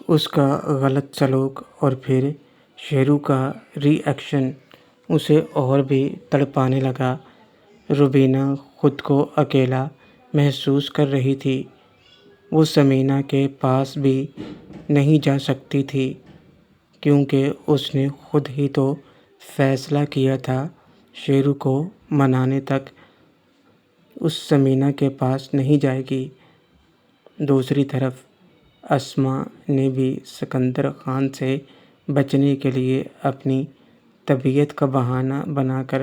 اس کا غلط سلوک اور پھر شیرو کا ری ایکشن اسے اور بھی تڑپانے لگا۔ روبینہ خود کو اکیلا محسوس کر رہی تھی۔ وہ ثمینہ کے پاس بھی نہیں جا سکتی تھی کیونکہ اس نے خود ہی تو فیصلہ کیا تھا شیرو کو منانے تک اس ثمینہ کے پاس نہیں جائے گی۔ دوسری طرف اسماء نے بھی سکندر خان سے بچنے کے لیے اپنی طبیعت کا بہانہ بنا کر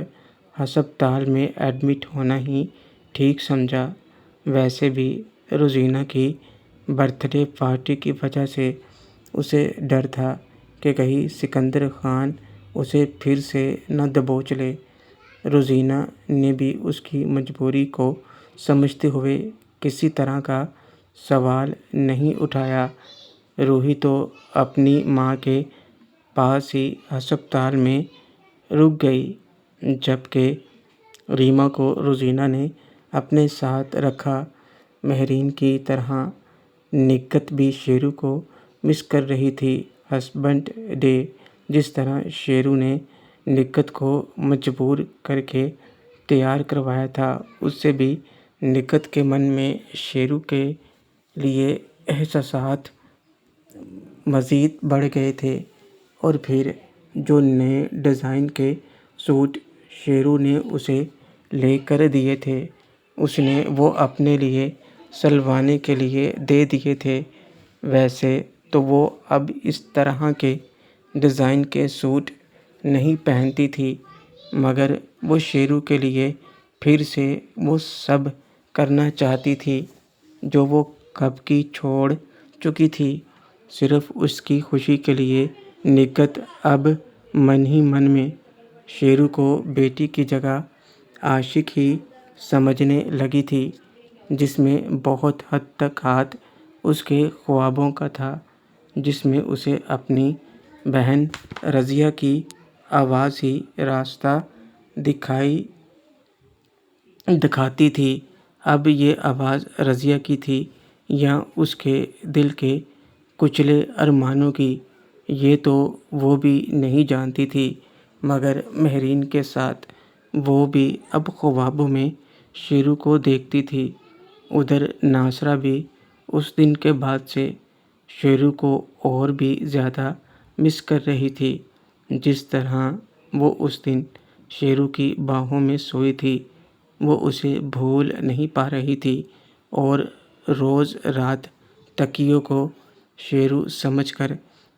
ہسپتال میں ایڈمٹ ہونا ہی ٹھیک سمجھا۔ ویسے بھی روزینہ کی برتھ ڈے پارٹی کی وجہ سے اسے ڈر تھا کہ کہیں سکندر خان اسے پھر سے نہ دبوچ لے۔ روزینہ نے بھی اس کی مجبوری کو سمجھتے ہوئے کسی طرح کا سوال نہیں اٹھایا۔ روحی تو اپنی ماں کے پاس ہی ہسپتال میں رک گئی، جبکہ ریما کو روزینہ نے اپنے ساتھ رکھا۔ مہرین کی طرح نکہت بھی شیرو کو مس کر رہی تھی۔ ہسبینڈ ڈے جس طرح شیرو نے نکہت کو مجبور کر کے تیار کروایا تھا، اس سے بھی نکہت کے من میں شیرو کے لیے احساسات مزید بڑھ گئے تھے۔ اور پھر جو نئے ڈیزائن کے سوٹ شیرو نے اسے لے کر دیے تھے، اس نے وہ اپنے لیے سلوانے کے لیے دے دیے تھے۔ ویسے تو وہ اب اس طرح کے ڈیزائن کے سوٹ نہیں پہنتی تھی، مگر وہ شیرو کے لیے پھر سے وہ سب کرنا چاہتی تھی جو وہ کب کی چھوڑ چکی تھی، صرف اس کی خوشی کے لیے۔ نکہت اب من ہی من میں شیرو کو بیٹی کی جگہ عاشق ہی سمجھنے لگی تھی، جس میں بہت حد تک ہاتھ اس کے خوابوں کا تھا، جس میں اسے اپنی بہن رضیہ کی آواز ہی راستہ دکھاتی تھی۔ اب یہ آواز رضیہ کی تھی یا اس کے دل کے کچلے ارمانوں کی، یہ تو وہ بھی نہیں جانتی تھی، مگر مہرین کے ساتھ وہ بھی اب خوابوں میں شیرو کو دیکھتی تھی۔ ادھر ناصرہ بھی اس دن کے بعد سے شیرو کو اور بھی زیادہ مس کر رہی تھی۔ جس طرح وہ اس دن شیرو کی باہوں میں سوئی تھی، وہ اسے بھول نہیں پا رہی تھی اور روز رات تکیوں کو شیرو سمجھ کر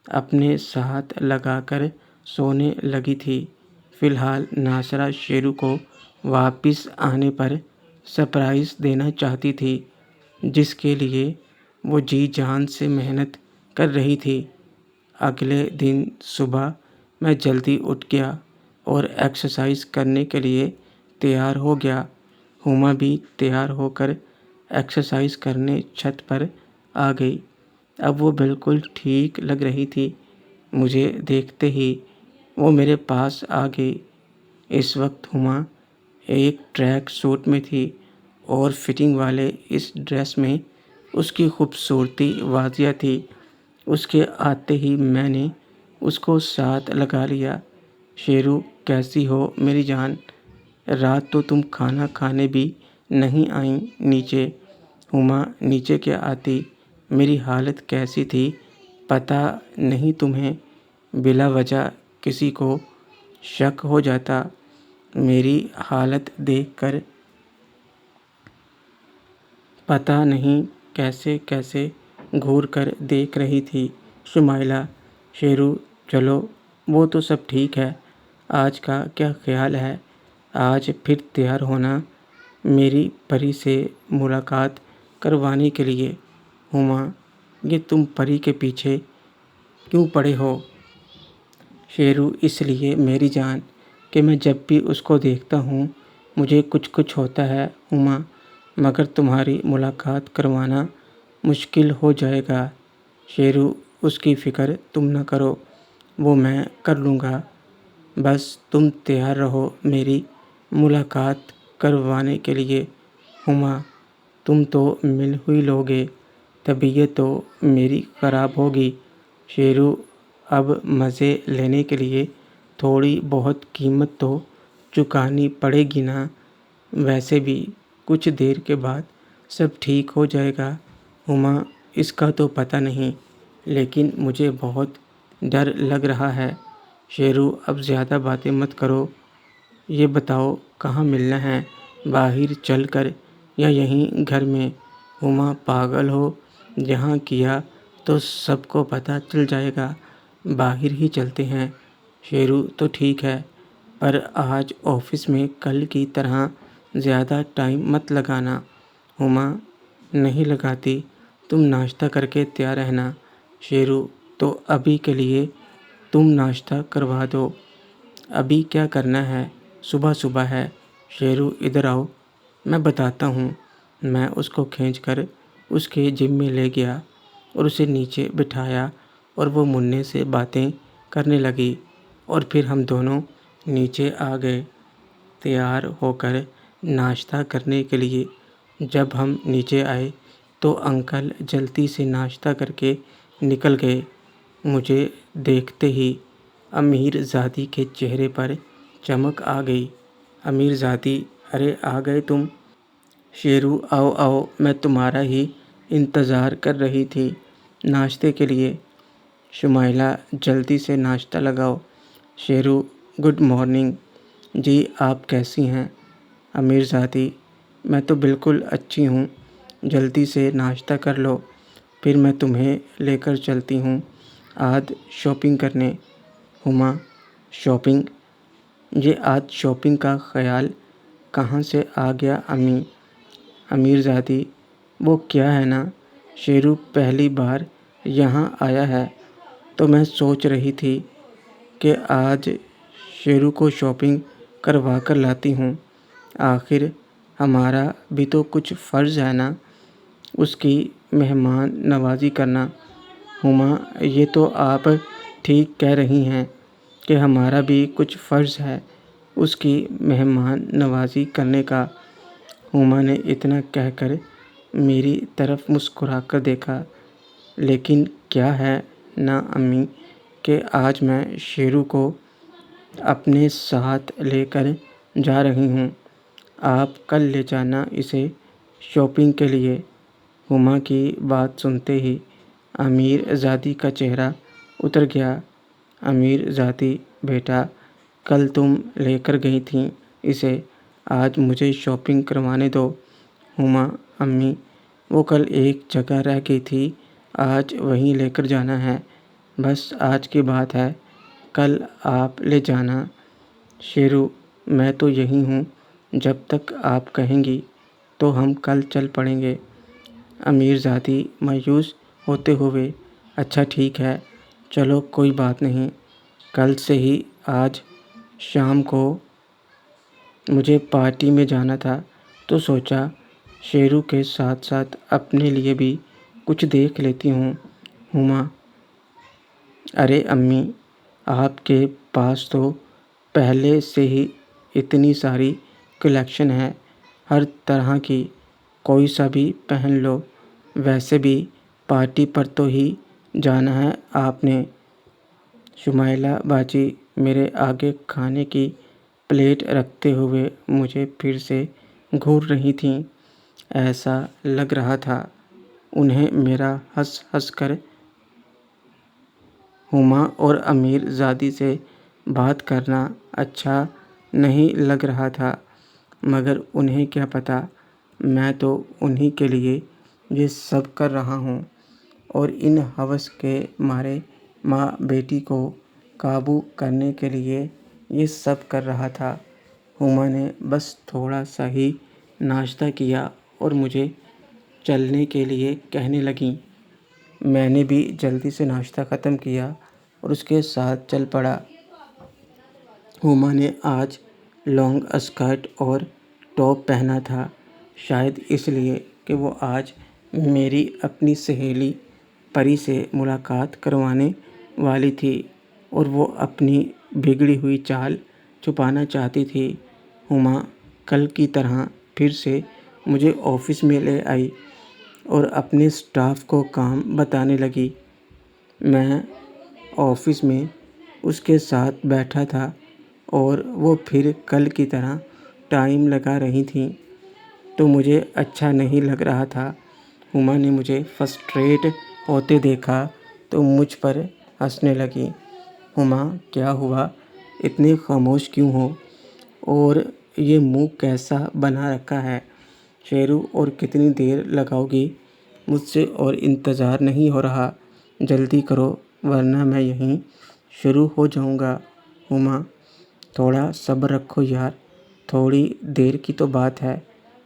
اپنے ساتھ لگا کر سونے لگی تھی۔ فی الحال ناصرہ شیرو کو واپس آنے پر سرپرائز دینا چاہتی تھی، جس کے لیے وہ جی جان سے محنت کر رہی تھی۔ اگلے دن صبح میں جلدی اٹھ گیا اور ایکسرسائز کرنے کے لیے تیار ہو گیا۔ ہما بھی تیار ہو کر ایکسرسائز کرنے چھت پر آ گئی۔ اب وہ بالکل ٹھیک لگ رہی تھی۔ مجھے دیکھتے ہی وہ میرے پاس آ گئی۔ اس وقت ہما ایک ٹریک سوٹ میں تھی اور فٹنگ والے اس ڈریس میں اس کی خوبصورتی واضح تھی۔ اس کے آتے ہی میں نے اس کو ساتھ لگا لیا۔ شیرو کیسی ہو میری جان؟ رات تو تم کھانا کھانے بھی نہیں آئیں نیچے۔ ہما نیچے کیا آتی؟ میری حالت کیسی تھی پتہ نہیں تمہیں؟ بلا وجہ کسی کو شک ہو جاتا۔ میری حالت دیکھ کر پتہ نہیں کیسے کیسے گھور کر دیکھ رہی تھی شمائلہ۔ شیرو چلو وہ تو سب ٹھیک ہے، آج کا کیا خیال ہے؟ آج پھر تیار ہونا میری پری سے ملاقات کروانے کے لیے۔ ہما یہ تم پری کے پیچھے کیوں پڑے ہو؟ شیرو اس لیے میری جان کہ میں جب بھی اس کو دیکھتا ہوں مجھے کچھ ہوتا ہے ہما، مگر تمہاری ملاقات کروانا مشکل ہو جائے گا۔ شیرو اس کی فکر تم نہ کرو، وہ میں کر لوں گا، بس تم تیار رہو میری ملاقات کروانے کے لیے۔ ہما تم تو مل ہی لوگے، طبیعت تو میری خراب ہوگی، شیرو اب مزے لینے کے لیے تھوڑی بہت قیمت تو چکانی پڑے گی نا؟ ویسے بھی کچھ دیر کے بعد سب ٹھیک ہو جائے گا ہما، اس کا تو پتہ نہیں، لیکن مجھے بہت ڈر لگ رہا ہے۔ شیرو اب زیادہ باتیں مت کرو، یہ بتاؤ کہاں ملنا ہے، باہر چل کر یا یہیں گھر میں؟ ہما پاگل ہو، جہاں کیا تو سب کو پتہ چل جائے گا، باہر ہی چلتے ہیں۔ شیرو تو ٹھیک ہے، پر آج آفس میں کل کی طرح زیادہ ٹائم مت لگانا۔ ہما نہیں لگاتی، تم ناشتہ کر کے تیار رہنا۔ شیرو تو ابھی کے لیے تم ناشتہ کروا دو، ابھی کیا کرنا ہے، صبح صبح ہے۔ شیرو ادھر آؤ، میں بتاتا ہوں۔ میں اس کو کھینچ کر اس کے جم میں لے گیا اور اسے نیچے بٹھایا اور وہ منّے سے باتیں کرنے لگی، اور پھر ہم دونوں نیچے آ گئے تیار ہو کر ناشتہ کرنے کے لیے۔ جب ہم نیچے آئے تو انکل جلدی سے ناشتہ کر کے نکل گئے۔ مجھے دیکھتے ہی امیر زادی کے چہرے پر چمک آ گئی۔ امیر زادی، ارے آ گئے تم؟ شیرو، آؤ آؤ، میں تمہارا ہی انتظار کر رہی تھی ناشتے کے لیے۔ شمائلہ، جلدی سے ناشتہ لگاؤ۔ شیرو، گڈ مارننگ جی، آپ کیسی ہیں؟ امیر زادی، میں تو بالکل اچھی ہوں، جلدی سے ناشتہ کر لو، پھر میں تمہیں لے کر چلتی ہوں آج شاپنگ کرنے۔ ہما، شاپنگ؟ یہ آج شاپنگ کا خیال کہاں سے آ گیا امی؟ امیر زادی، وہ کیا ہے نا، شیرو پہلی بار یہاں آیا ہے تو میں سوچ رہی تھی کہ آج شیرو کو شاپنگ کروا کر لاتی ہوں، آخر ہمارا بھی تو کچھ فرض ہے نا، اس کی مہمان نوازی کرنا۔ ہما، یہ تو آپ ٹھیک کہہ رہی ہیں کہ ہمارا بھی کچھ فرض ہے اس کی مہمان نوازی کرنے کا۔ ہما نے اتنا کہہ کر میری طرف مسکرا کر دیکھا، لیکن کیا ہے نا امی کہ آج میں شیرو کو اپنے ساتھ لے کر جا رہی ہوں، آپ کل لے جانا اسے شاپنگ کے لیے۔ ہما کی بات سنتے ہی امیر زادی کا چہرہ اتر گیا۔ امیر زادی، بیٹا، کل تم لے کر گئی تھیں اسے، آج مجھے شاپنگ کروانے دو۔ ہما، امی، وہ کل ایک جگہ رہ گئی تھی، آج وہیں لے کر جانا ہے، بس آج کی بات ہے، کل آپ لے جانا۔ شیرو، میں تو یہیں ہوں، جب تک آپ کہیں گی تو ہم کل چل پڑیں گے۔ امیر زادی مایوس ہوتے ہوئے، اچھا ٹھیک ہے، چلو کوئی بات نہیں، کل سے ہی۔ آج شام کو مجھے پارٹی میں جانا تھا تو سوچا شیرو کے ساتھ ساتھ اپنے لیے بھی کچھ دیکھ لیتی ہوں۔ ہما، ارے امی، آپ کے پاس تو پہلے سے ہی اتنی ساری کلیکشن ہے ہر طرح کی، کوئی سا بھی پہن لو، ویسے بھی پارٹی پر تو ہی جانا ہے آپ نے۔ شمائلہ باجی میرے آگے کھانے کی پلیٹ رکھتے ہوئے مجھے پھر سے گھور رہی تھیں، ایسا لگ رہا تھا انہیں میرا ہنس ہنس کر ہما اور امیر زادی سے بات کرنا اچھا نہیں لگ رہا تھا، مگر انہیں کیا پتہ، میں تو انہی کے لیے یہ سب کر رہا ہوں، اور ان ہوس کے مارے ماں بیٹی کو قابو کرنے کے لیے یہ سب کر رہا تھا۔ ہما نے بس تھوڑا سا ہی ناشتہ کیا اور مجھے چلنے کے لیے کہنے لگیں۔ میں نے بھی جلدی سے ناشتہ ختم کیا اور اس کے ساتھ چل پڑا۔ ہما نے آج لانگ اسکرٹ اور ٹاپ پہنا تھا، شاید اس لیے کہ وہ آج میری اپنی سہیلی پری سے ملاقات کروانے والی تھی اور وہ اپنی بگڑی ہوئی چال چھپانا چاہتی تھی۔ ہما کل کی طرح پھر سے مجھے آفس میں لے آئی اور اپنے اسٹاف کو کام بتانے لگی۔ میں آفس میں اس کے ساتھ بیٹھا تھا اور وہ پھر کل کی طرح ٹائم لگا رہی تھیں تو مجھے اچھا نہیں لگ رہا تھا۔ ہما نے مجھے فرسٹریٹ ہوتے دیکھا تو مجھ پر ہنسنے لگی۔ ہما، کیا ہوا؟ اتنے خاموش کیوں ہو؟ اور یہ منہ کیسا بنا رکھا ہے؟ شیرو، اور کتنی دیر لگاؤ گی؟ مجھ سے اور انتظار نہیں ہو رہا، جلدی کرو ورنہ میں یہیں شروع ہو جاؤں گا۔ ہما، تھوڑا صبر رکھو یار، تھوڑی دیر کی تو بات ہے،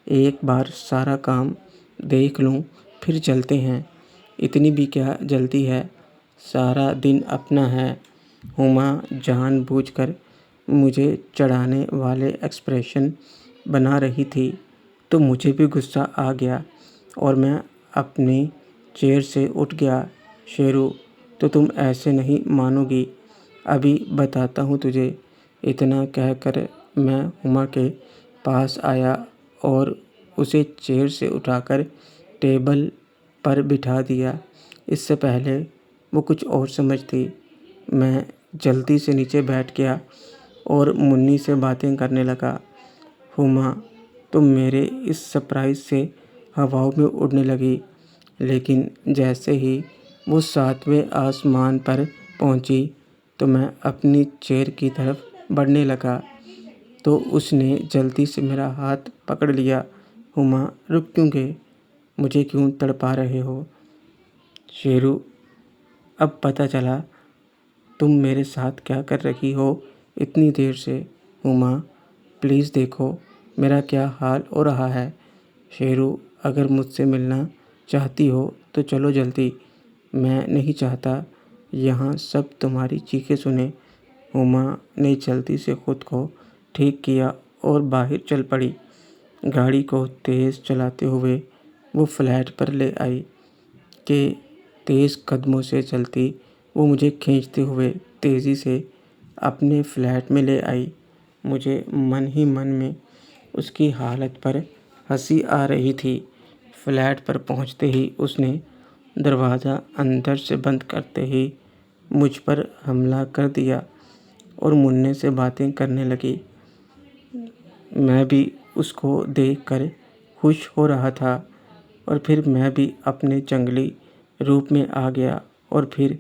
ایک بار سارا کام دیکھ لوں پھر چلتے ہیں۔ اتنی بھی کیا جلدی ہے، سارا دن اپنا ہے۔ ہما جان بوجھ کر مجھے چڑھانے والے ایکسپریشن بنا رہی تھی تو مجھے بھی غصہ آ گیا اور میں اپنی چیئر سے اٹھ گیا۔ شیرو، تو تم ایسے نہیں مانو گی، ابھی بتاتا ہوں تجھے۔ اتنا کہہ کر میں ہما کے پاس آیا اور اسے چیئر سے اٹھا کر ٹیبل پر بٹھا دیا۔ اس سے پہلے وہ کچھ اور سمجھتی، میں جلدی سے نیچے بیٹھ گیا اور منی سے باتیں کرنے لگا۔ ہما، تم میرے اس سرپرائز سے ہواؤں میں اڑنے لگی، لیکن جیسے ہی وہ 7ویں آسمان پر پہنچی تو میں اپنی چیئر کی طرف بڑھنے لگا تو اس نے جلدی سے میرا ہاتھ پکڑ لیا۔ ہما، رک کیوں گئے؟ مجھے کیوں تڑپا رہے ہو؟ شیرو، اب پتہ چلا تم میرے ساتھ کیا کر رہی ہو اتنی دیر سے۔ ہما، پلیز دیکھو میرا کیا حال ہو رہا ہے۔ شیرو، اگر مجھ سے ملنا چاہتی ہو تو چلو جلدی، میں نہیں چاہتا یہاں سب تمہاری چیخیں سنیں۔ ہما نے جلدی سے خود کو ٹھیک کیا اور باہر چل پڑی۔ گاڑی کو تیز چلاتے ہوئے وہ فلیٹ پر لے آئی کہ تیز قدموں سے چلتی وہ مجھے کھینچتے ہوئے تیزی سے اپنے فلیٹ میں لے آئی۔ مجھے من ہی من میں اس کی حالت پر ہنسی آ رہی تھی۔ فلیٹ پر پہنچتے ہی اس نے دروازہ اندر سے بند کرتے ہی مجھ پر حملہ کر دیا اور منی سے باتیں کرنے لگی۔ میں بھی اس کو دیکھ کر خوش ہو رہا تھا اور پھر میں بھی اپنے جنگلی روپ میں آ گیا اور پھر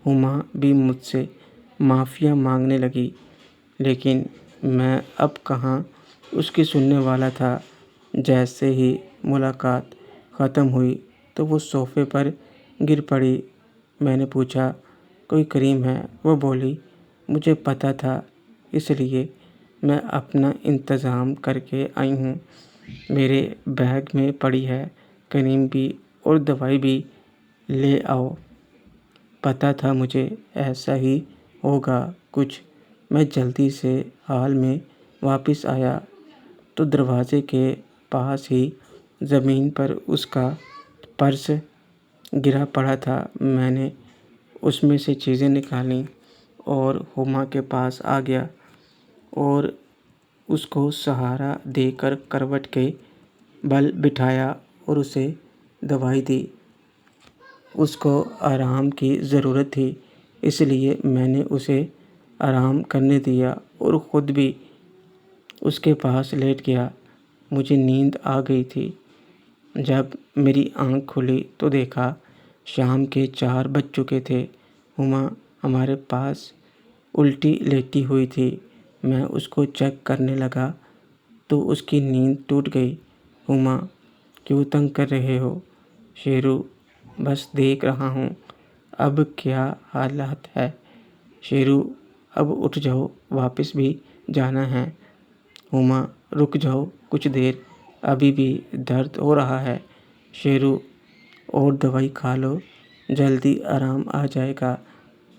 ہما بھی مجھ سے معافی مانگنے لگی، لیکن میں اب کہاں اس کی سننے والا تھا۔ جیسے ہی ملاقات ختم ہوئی تو وہ صوفے پر گر پڑی۔ میں نے پوچھا، کوئی کریم ہے؟ وہ بولی، مجھے پتہ تھا، اس لیے میں اپنا انتظام کر کے آئی ہوں، میرے بیگ میں پڑی ہے، کریم بھی اور دوائی بھی، لے آؤ۔ پتہ تھا مجھے ایسا ہی ہوگا کچھ۔ میں جلدی سے ہال میں واپس آیا تو دروازے کے پاس ہی زمین پر اس کا پرس گرا پڑا تھا۔ میں نے اس میں سے چیزیں نکالیں اور ہما کے پاس آ گیا اور اس کو سہارا دے کر کروٹ کے بل بٹھایا اور اسے دوائی دی۔ اس کو آرام کی ضرورت تھی، اس لیے میں نے اسے آرام کرنے دیا اور خود بھی اس کے پاس لیٹ گیا۔ مجھے نیند آ گئی تھی۔ جب میری آنکھ کھلی تو دیکھا شام کے 4 بج چکے تھے۔ ہما ہمارے پاس الٹی لیٹی ہوئی تھی۔ میں اس کو چیک کرنے لگا تو اس کی نیند ٹوٹ گئی۔ ہما، کیوں تنگ کر رہے ہو؟ شیرو، بس دیکھ رہا ہوں اب کیا حالات ہے۔ شیرو، اب اٹھ جاؤ، واپس بھی جانا ہے۔ ہما، رک جاؤ کچھ دیر، ابھی بھی درد ہو رہا ہے۔ شیرو، اور دوائی کھا لو، جلدی آرام آ جائے گا،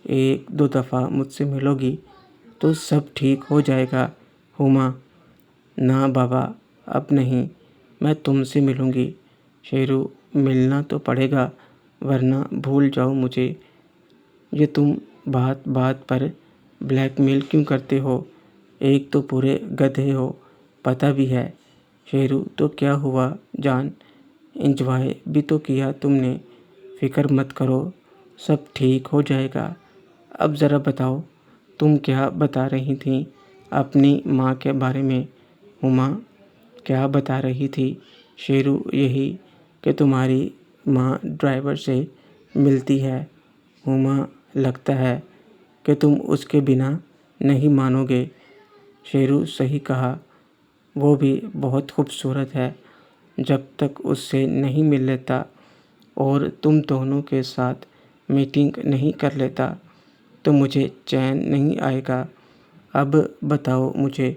1-2 دفعہ مجھ سے ملو گی تو سب ٹھیک ہو جائے گا۔ ہما، نہ بابا، اب نہیں، میں تم سے ملوں گی۔ شیرو، ملنا تو پڑے گا ورنہ بھول جاؤ مجھے۔ یہ تم بات بات پر بلیک میل کیوں کرتے ہو؟ ایک تو پورے گدھے ہو، پتہ بھی ہے۔ شیرو، تو کیا ہوا جان، انجوائے بھی تو کیا تم نے۔ فکر مت کرو، سب ٹھیک ہو جائے گا، اب ذرا بتاؤ تم کیا بتا رہی تھیں اپنی ماں کے بارے میں؟ ہما کیا بتا رہی تھی شیرو؟ یہی کہ تمہاری ماں ڈرائیور سے ملتی ہے۔ ہما لگتا ہے کہ تم اس کے بنا نہیں مانو گے۔ شیرو صحیح کہا، وہ بھی بہت خوبصورت ہے۔ جب تک اس سے نہیں مل لیتا اور تم دونوں کے ساتھ میٹنگ نہیں کر لیتا تو مجھے چین نہیں آئے گا۔ اب بتاؤ مجھے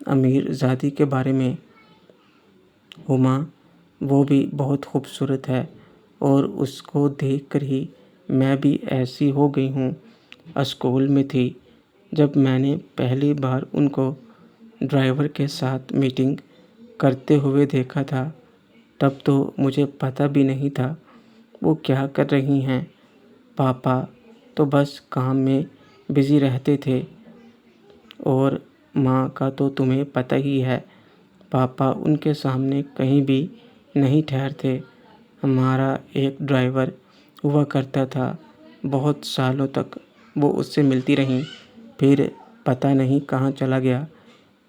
امیر زادی کے بارے میں۔ ہما وہ بھی بہت خوبصورت ہے اور اس کو دیکھ کر ہی میں بھی ایسی ہو گئی ہوں۔ اسکول میں تھی جب میں نے پہلی بار ان کو ڈرائیور کے ساتھ میٹنگ کرتے ہوئے دیکھا تھا، تب تو مجھے پتہ بھی نہیں تھا وہ کیا کر رہی ہیں۔ پاپا تو بس کام میں بزی رہتے تھے اور ماں کا تو تمہیں پتہ ہی ہے، پاپا ان کے سامنے کہیں بھی نہیں ٹھہرتے۔ ہمارا ایک ڈرائیور ہوا کرتا تھا، بہت سالوں تک وہ اس سے ملتی رہیں، پھر پتہ نہیں کہاں چلا گیا۔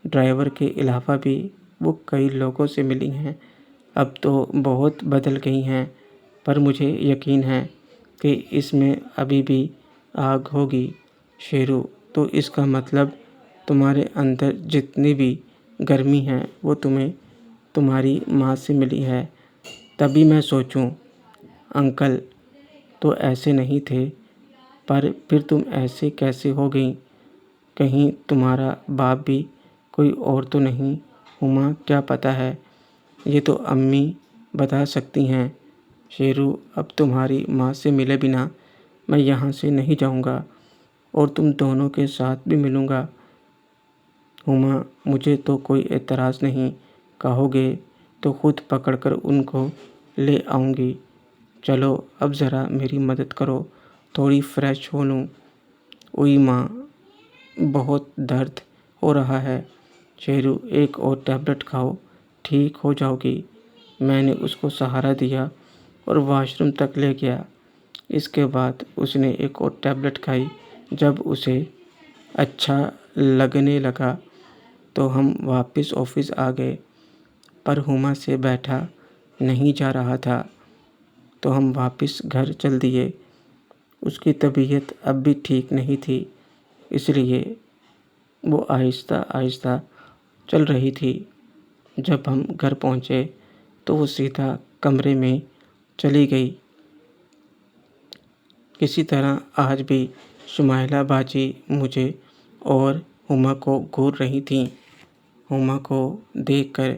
ڈرائیور کے علاوہ بھی وہ کئی لوگوں سے ملی ہیں، اب تو بہت بدل گئی ہیں، پر مجھے یقین ہے کہ اس میں ابھی بھی آگ ہوگی۔ شیرو تو اس کا مطلب تمہارے اندر جتنی بھی گرمی ہے وہ تمہیں تمہاری ماں سے ملی ہے۔ تبھی میں سوچوں انکل تو ایسے نہیں تھے، پر پھر تم ایسے کیسے ہو گئیں؟ کہیں تمہارا باپ بھی کوئی اور تو نہیں؟ ہما کیا پتہ ہے، یہ تو امی بتا سکتی ہیں۔ شیرو اب تمہاری ماں سے ملے بنا میں یہاں سے نہیں جاؤں گا اور تم دونوں کے ساتھ بھی ملوں گا۔ ہما مجھے تو کوئی اعتراض نہیں، کہو گے تو خود پکڑ کر ان کو لے آؤں گی۔ چلو اب ذرا میری مدد کرو، تھوڑی فریش ہو لوں۔ اوئی ماں، بہت درد ہو رہا ہے۔ شیرو ایک اور ٹیبلٹ کھاؤ، ٹھیک ہو جاؤ گی۔ میں نے اس کو سہارا دیا اور واش روم تک لے گیا۔ اس کے بعد اس نے ایک اور ٹیبلٹ کھائی۔ جب اسے اچھا لگنے لگا تو ہم واپس آفس آ گئے، پر ہما سے بیٹھا نہیں جا رہا تھا تو ہم واپس گھر چل دیے۔ اس کی طبیعت اب بھی ٹھیک نہیں تھی، اس لیے وہ آہستہ آہستہ چل رہی تھی۔ جب ہم گھر پہنچے تو وہ سیدھا کمرے میں چلی گئی۔ کسی طرح آج بھی شمائلہ باجی مجھے اور ہما کو گھور رہی تھیں۔ ہما کو دیکھ کر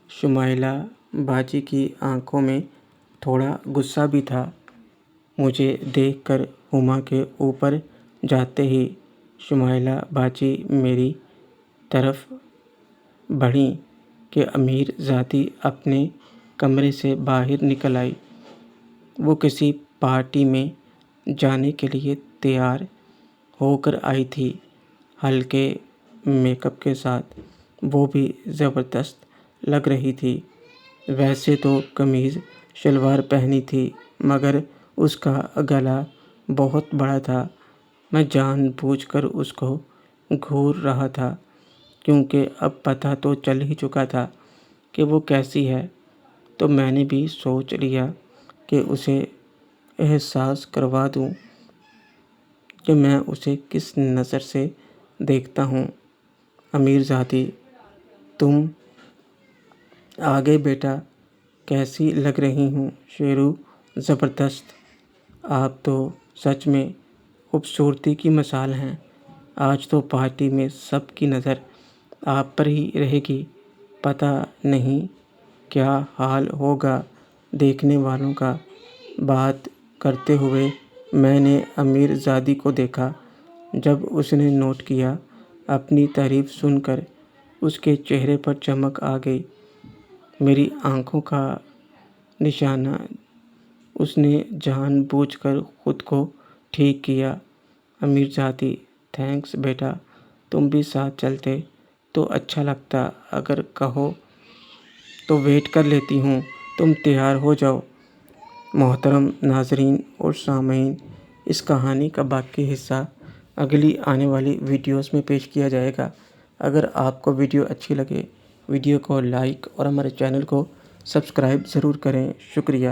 شمائلہ باجی کی آنکھوں میں تھوڑا غصہ بھی تھا۔ مجھے دیکھ کر ہما کے اوپر جاتے ہی شمائلہ باجی میری طرف بڑھیں کہ امیر زادی اپنے کمرے سے باہر نکل آئی۔ وہ کسی پارٹی میں جانے کے لیے تیار ہو کر آئی تھی، ہلکے میک اپ کے ساتھ۔ وہ بھی زبردست لگ رہی تھی۔ ویسے تو قمیض شلوار پہنی تھی مگر اس کا گلا بہت بڑا تھا۔ میں جان بوجھ کر اس کو گھور رہا تھا کیونکہ اب پتہ تو چل ہی چکا تھا کہ وہ کیسی ہے، تو میں نے بھی سوچ لیا کہ اسے احساس کروا دوں کہ میں اسے کس نظر سے دیکھتا ہوں۔ امیر زادی، تم آگے بیٹا، کیسی لگ رہی ہوں؟ شیرو زبردست، آپ تو سچ میں خوبصورتی کی مثال ہیں۔ آج تو پارٹی میں سب کی نظر آپ پر ہی رہے گی، پتہ نہیں کیا حال ہوگا دیکھنے والوں کا۔ بات کرتے ہوئے میں نے امیر زادی کو دیکھا۔ جب اس نے نوٹ کیا، اپنی تعریف سن کر اس کے چہرے پر چمک آ گئی۔ میری آنکھوں کا نشانہ اس نے جان بوجھ کر خود کو ٹھیک کیا۔ امیر زادی، تھینکس بیٹا، تم بھی ساتھ چلتے تو اچھا لگتا، اگر کہو تو ویٹ کر لیتی ہوں، تم تیار ہو جاؤ۔ محترم ناظرین اور سامعین، اس کہانی کا باقی حصہ اگلی آنے والی ویڈیوز میں پیش کیا جائے گا۔ اگر آپ کو ویڈیو اچھی لگے، ویڈیو کو لائک اور ہمارے چینل کو سبسکرائب ضرور کریں۔ شکریہ۔